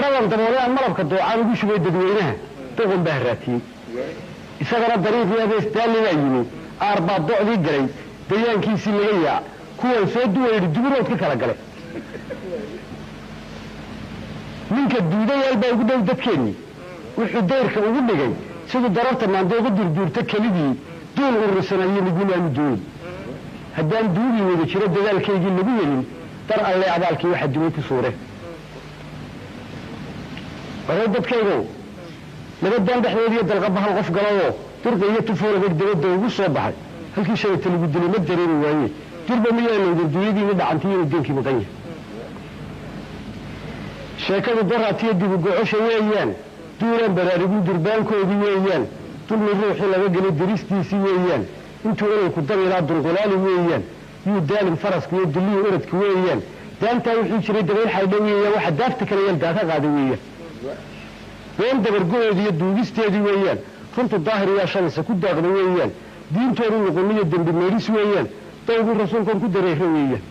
xeeradan daboolaan malabka doocaan ugu shubay dadweynaha doqon baa raatiyey isagana dariiqii isdaalligaa yimi aarbaa docdii galay dayaankiisii laga yaa kuwan soo duwayidhi duburood ka kala galay ninka duudayaal baa ugu dhow dadkeennii wuxuu dayrka ugu dhigay siduu dararta maandooga durduurta kelidii duul urursanayo midnimaanu dooni haddaan duugii wada jiro dadaalkaygii lagu helin dar alle abaalkii waxa dumay ku suure waray dadkaygow nabadaan dhexdeediyo dalqaba hal qof galayoo durqa iyo tufoolagag dabadda ugu soo baxay halkii shalayta lagu dilay ma dareeri waaye durba miyaa lowdan dunyadiina dhacantii inuu deenkii maqan yahay sheekadu daraatiyo dibugocosha weeyaan duulaan baraariguu durbaankoodii weeyaan dulmi ruuxii laga gelay daristiisii weeyaan intuu inayku dabilaa dulqulaali weeyaan yuu daalin faraska iyo dullihii oradka weeyaan daantaa wuxuu jiray dabayl xaydha weeyaan waxa daafta kale yaldaa ka qaaday weeyaan been dabargo-eedi iyo duugisteedii weeyaan runtu daahir yaa shalaysa ku daaqda weeyaan diintoodu nuquniyo dembi meedhis weeyaan dawgii rasuulkan ku dareera weeyaan